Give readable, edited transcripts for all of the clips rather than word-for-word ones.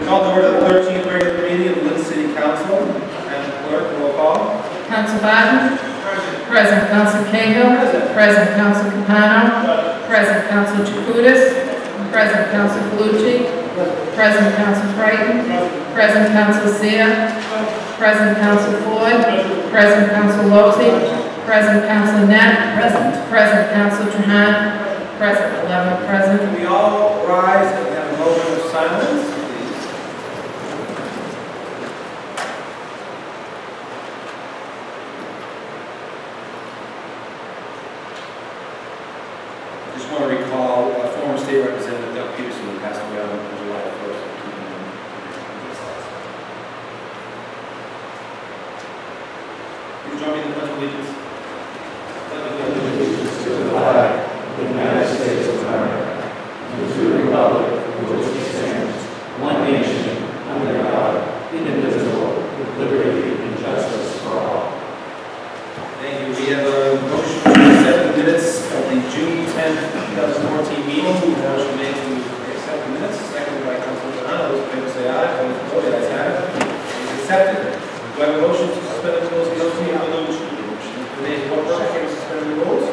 Call to order the 13th regular meeting of the Lynn City Council. Madam Clerk, roll call. Council Barton? Present. Council Cahill? Present. Council Capano? Present. Council Jacutis? Present. Council Calucci? Present. Council Creighton? Present. Council Seer? Present. Council Ford? Present. Council Lozey? Present. Council Net? Present. Council Trahan? Present. 11 present. Can we all rise and have a moment of silence, please? I just want to recall former State Representative Doug Peterson, who passed away on July 1st. Can you join me in the Pledge of Allegiance? To the flag of the United States of America, and to the republic for which it stands, one nation, under God, indivisible, with liberty and justice for all. Thank you. We have a motion to accept the minutes of the June 10th, 2014 meeting. Motion made to accept the minutes, seconded by Councilor John. All those in favor say aye. All those opposed, the ayes have it. It is accepted. Do I have a motion to suspend the rules? Guilty of the motion. Made what purpose to suspend the rules?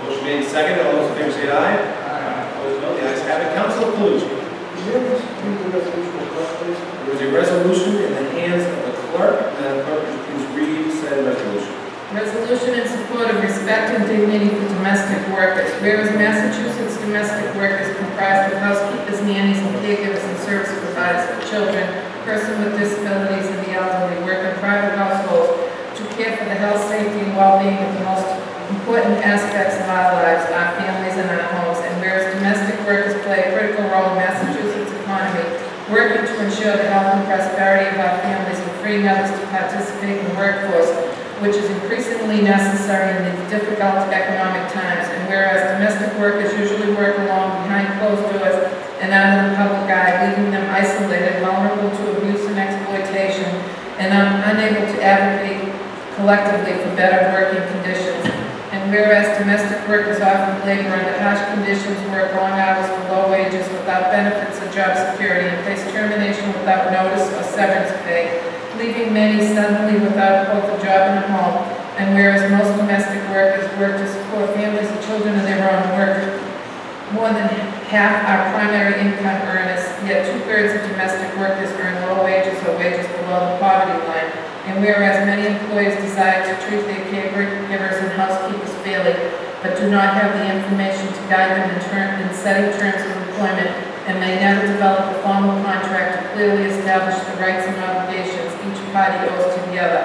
Motion made second. All those in favor say aye. Opposed, no. The ayes have it. Councilor Calucci. There is a resolution in the hands of the clerk. Madam Clerk, would you please read said resolution? Resolution in support of respect and dignity for domestic workers. Whereas Massachusetts domestic work is comprised of housekeepers, nannies, and caregivers and service providers for children, persons with disabilities, and the elderly work in private households to care for the health, safety, and well-being of the most important aspects of our lives, our families, and our homes. And whereas domestic workers play a critical role in Massachusetts' economy, working to ensure the health and prosperity of our families and freeing others to participate in the workforce, which is increasingly necessary in these difficult economic times. And whereas domestic workers usually work alone behind closed doors and out of the public eye, leaving them isolated, vulnerable to abuse and exploitation, and unable to advocate collectively for better working conditions. And whereas domestic workers often labor under harsh conditions, work long hours for low wages without benefits or job security, and face termination without notice or severance pay, leaving many suddenly without both a job and a home. And whereas most domestic workers work to support families and children of their own work, more than half are primary income earners, yet 2/3 of domestic workers earn low wages or wages below the poverty line. And whereas many employers desire to treat their caregivers and housekeepers fairly, but do not have the information to guide them in setting terms of employment, and may never develop a formal contract to clearly establish the rights and obligations each party owes to the other.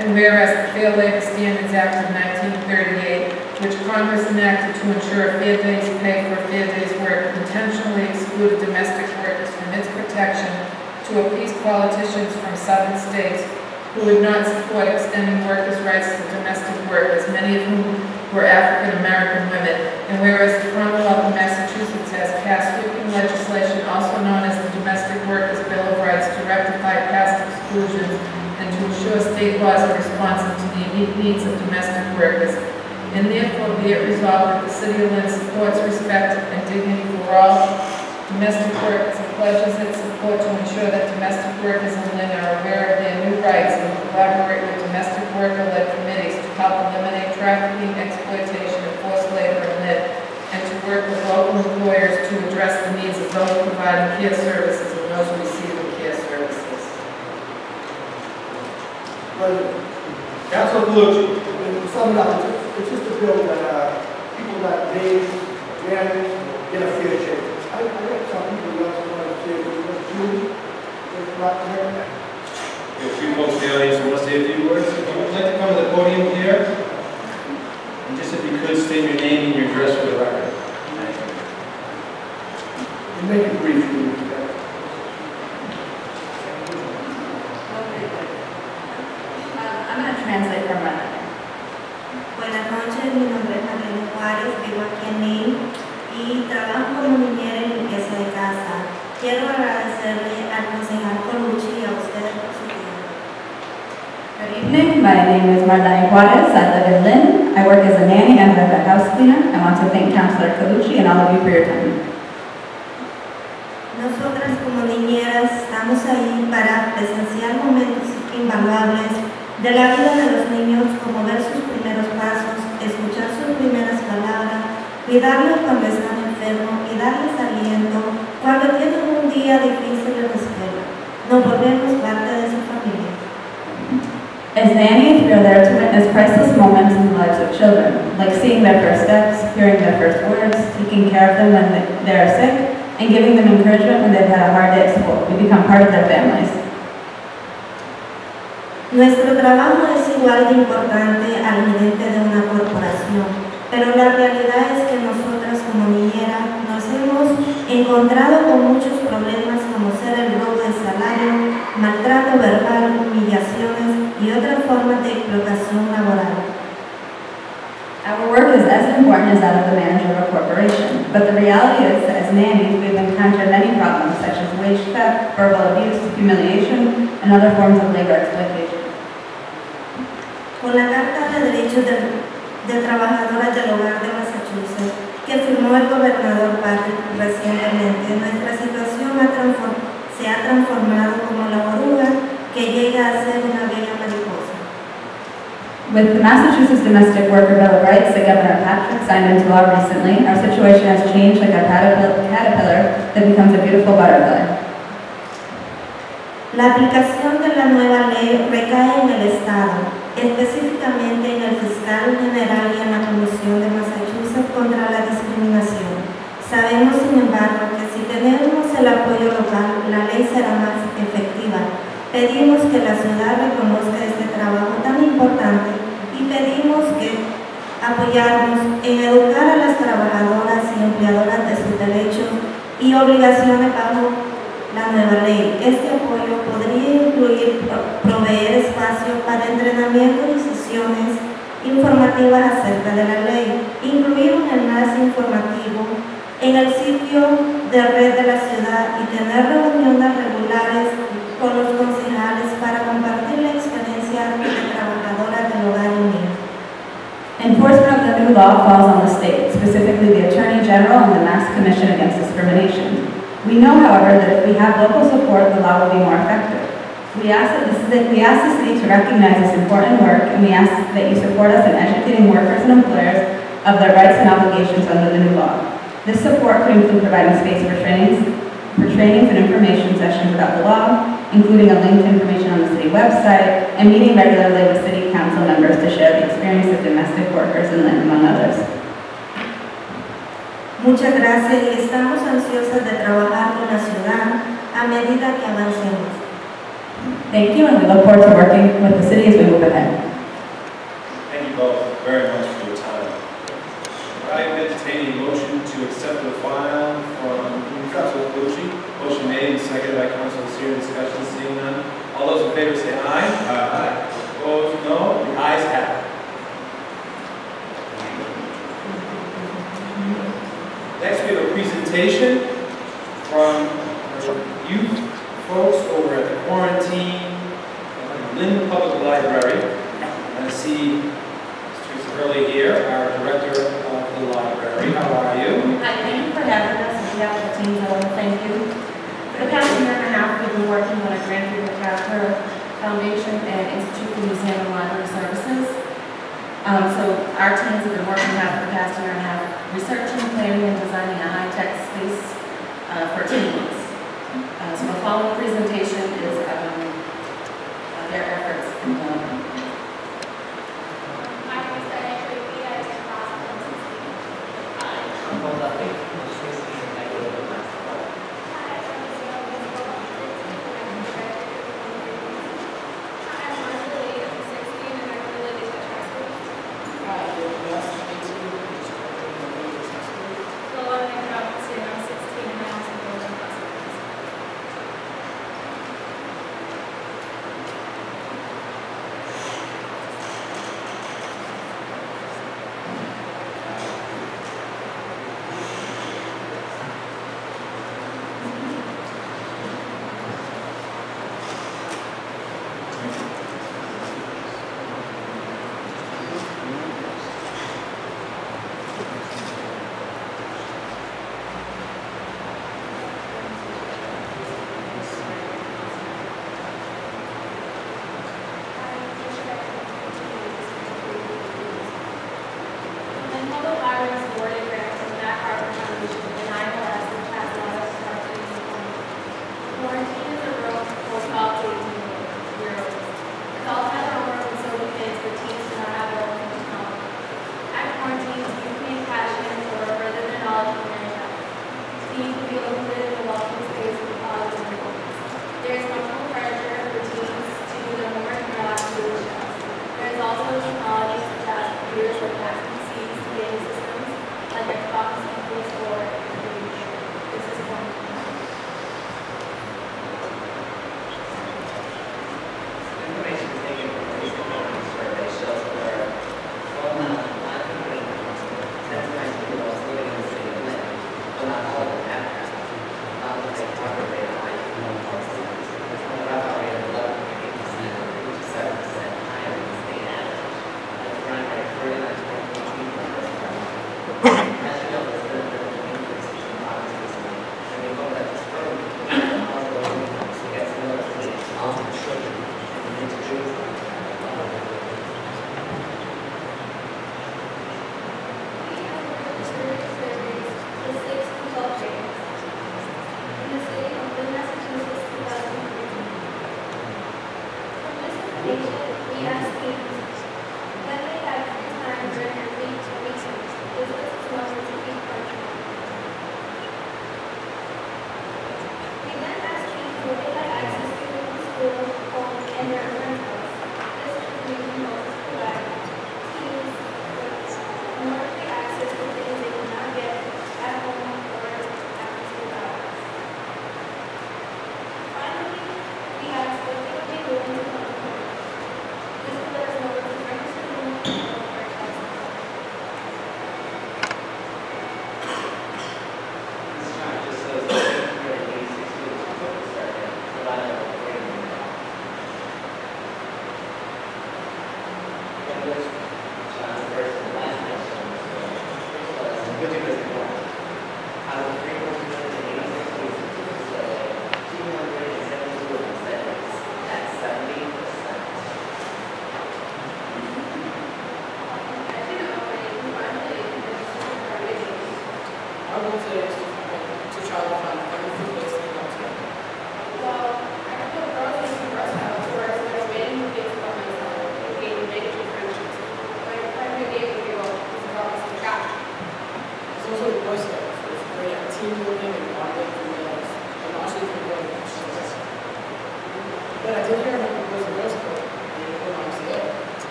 And whereas the Fair Labor Standards Act of 1938, which Congress enacted to ensure a fair day's pay for a fair day's work, intentionally excluded domestic workers from its protection to appease politicians from southern states who would not support extending workers' rights to domestic workers, many of whom were African-American women. And whereas the Commonwealth of Massachusetts has passed sweeping legislation, also known as the Domestic Workers Bill of Rights, to rectify past exclusions and to ensure state laws are responsive to the unique needs of domestic workers. And therefore be it resolved that the City of Lynn supports respect and dignity for all domestic workers and pledges its support to ensure that domestic workers in Lynn are aware of their new rights and collaborate with domestic worker-led committees to help eliminate trafficking, exploitation, and forced labor in Lynn, and to work with local employers to address the needs of those providing care services and those receiving care services. Councilor Calucci. To sum it up, it's just a bill that people that made damage get a fair shake. I got some people who also want to say it was Julie. It's not correct. We have a few folks in the audience who want to say a few words. If you would like to come to the podium here, and just if you could state your name and your address for the record. Thank you. And make it brief. I'm going to translate from my mother. Buenas noches, mi nombre es Lynn, vivo aquí en Lynn y trabajo como niñera en limpieza de casa. Quiero agradecerle al concejal Colucci y a usted por su tiempo. Good evening, my name is Marlene Juarez. I live in Lynn. I work as a nanny and as a house cleaner. I want to thank Councilor Colucci and all of you for your time. Nosotras como niñeras estamos ahí para presenciar momentos invaluables de la vida de los niños, como ver sus primeros pasos, escuchar sus primeras palabras, cuidarlos cuando están enfermos y darles aliento cuando tienen un día difícil en la escuela. Nos volvemos parte de su familia. As nannies, we are there to witness priceless moments in the lives of children, like seeing their first steps, hearing their first words, taking care of them when they are sick, and giving them encouragement when they've had a hard day at school. We become part of their families. Nuestro trabajo es igual de importante al gerente de una corporación, pero la realidad es que nosotras como niñeras nos hemos encontrado con muchos problemas como ser el robo de salario, maltrato verbal, humillaciones y otras formas de explotación laboral. Our work is as important as that of the manager of a corporation, but the reality is that as nannies, we've encountered many problems such as wage theft, verbal abuse, humiliation, and other forms of labor exploitation. Con la Carta de Derechos de Trabajadoras del Hogar de Massachusetts, que firmó el gobernador Patrick recientemente, nuestra situación se ha transformado como la oruga que llega a ser una bella mariposa. With the Massachusetts Domestic Worker Bill of Rights that Governor Patrick signed into law recently, our situation has changed like a caterpillar that becomes a beautiful butterfly. La aplicación de la nueva ley recae en el Estado, específicamente en el fiscal general y en la Comisión de Massachusetts contra la discriminación. Sabemos, sin embargo, que si tenemos el apoyo local, la ley será más efectiva. Pedimos que la ciudad reconozca este trabajo tan importante y pedimos que apoyarnos en educar a las trabajadoras y empleadoras de sus derechos y obligaciones bajo la nueva ley. Este apoyo podría incluir proveer espacio para entrenamiento y sesiones informativas acerca de la ley, incluir un enlace informativo en el sitio de red de la ciudad y tener reuniones regulares con los concejales para compartir la experiencia de trabajadoras del hogar en línea. Enforcement of the new law falls on the state, specifically the Attorney General and the Mass Commission Against Discrimination. We know, however, that if we have local support, the law will be more effective. We ask the city to recognize this important work, and we ask that you support us in educating workers and employers of their rights and obligations under the new law. This support could include providing space for trainings and information sessions about the law, including a link to information on the city website, and meeting regularly with city council members to share the experience of domestic workers in Lynn, among others. Muchas gracias y estamos ansiosas de trabajar con la ciudad a medida que avancemos. Thank you, and we look forward to working with the city as we move ahead. Thank you both very much for your time. I entertain a motion to accept the file from Councilor Bucci. Motion made and seconded by Councilor Seer. Discussion, seeing none. All those in favor say aye. Aye. Opposed, no. The ayes have it. Next, we have a presentation from youth folks over at the Quarantine Lynn Public Library. I see Mr. Early here, our director of the library. How are you? Hi, thank you for having us. On behalf of the team, I want to thank you. For the past year and a half, we've been working on a grant through the Casper Foundation and Institute for Museum and Library Services. So our teams have been working hard for the past year and a half, researching, planning, and designing a high-tech space for teens. So the following presentation is their efforts.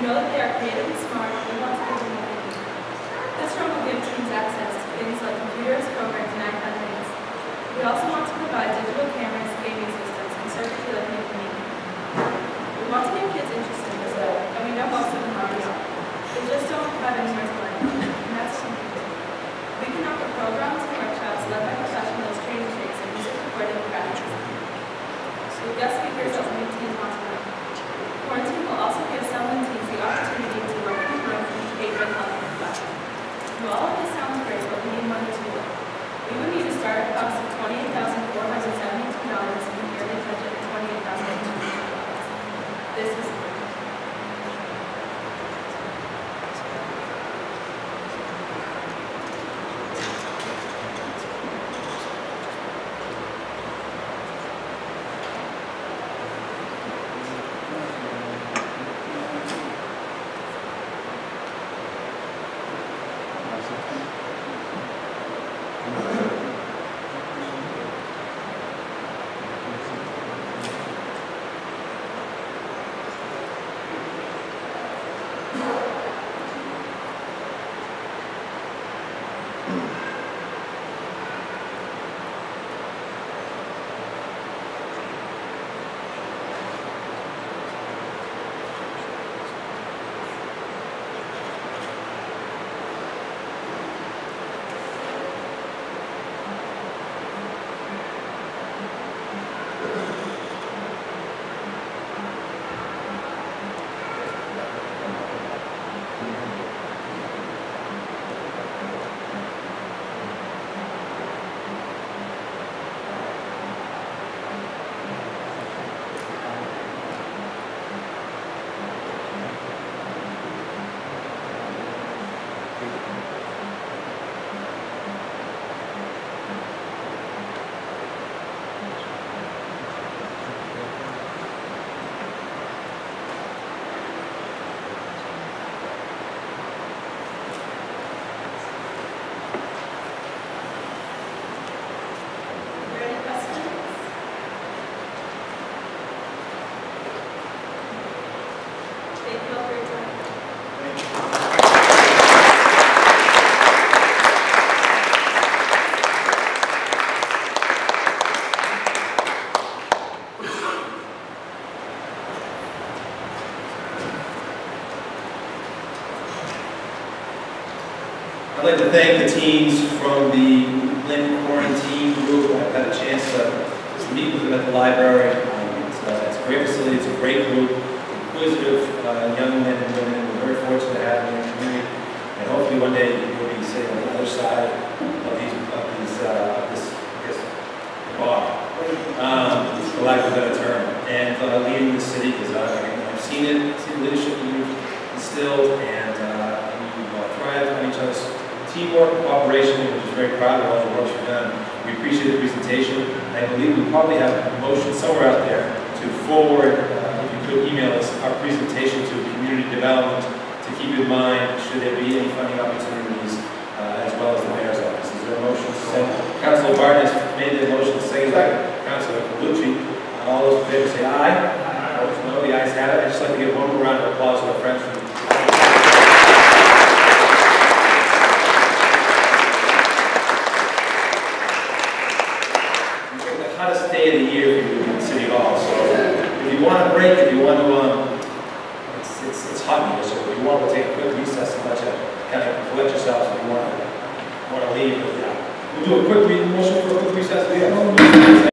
We know that they are creative and smart, and we want to give them what they need. This room will give teens access to things like computers, programs, and iPad things. We also want to provide digital cameras, gaming systems, and circuitry that make them unique. We want to make kids interested in this though, and we know most of them already are. They just don't have anywhere to learn, and that's what we can do. We can offer programs and workshops led by professionals, training trades, and music recording and graphic design. So the guest speakers that will make teens want to learn. Quarantine will also give some teens the opportunity to work in the room from behavior and health professional. Well, all of this sounds great, but we need money to work. We would need a startup cost of $28,472 and a yearly budget of $28,200. This is I'd like to thank the teens from the Lynn quarantine group. I've had a chance to meet with them at the library. It's a great facility, it's a great group, inquisitive young men and women. We're very fortunate to have them in the community. And hopefully one day we'll be sitting on the other side of this bar, for lack of a better term, and leading the city, because I've seen it, seen the leadership you've instilled, and you thrive on each other's teamwork, cooperation, which is very proud of all the work you've done. We appreciate the presentation. I believe we probably have a motion somewhere out there to forward, if you could email us, our presentation to community development to keep in mind should there be any funding opportunities, as well as the mayor's office. Is there a motion to send? Councilor Barton has made the motion, seconded by Councilor Calucci. All those in favor say aye. Opposed, no. The ayes have it. I'd just like to give one more round of applause to our friends from hottest day of the year for you in City Hall. So if you want a break, if you want to, it's hot here, so if you want to take a quick recess and let you kind of collect yourselves, if you want to leave, we'll do a quick motion for a quick recess.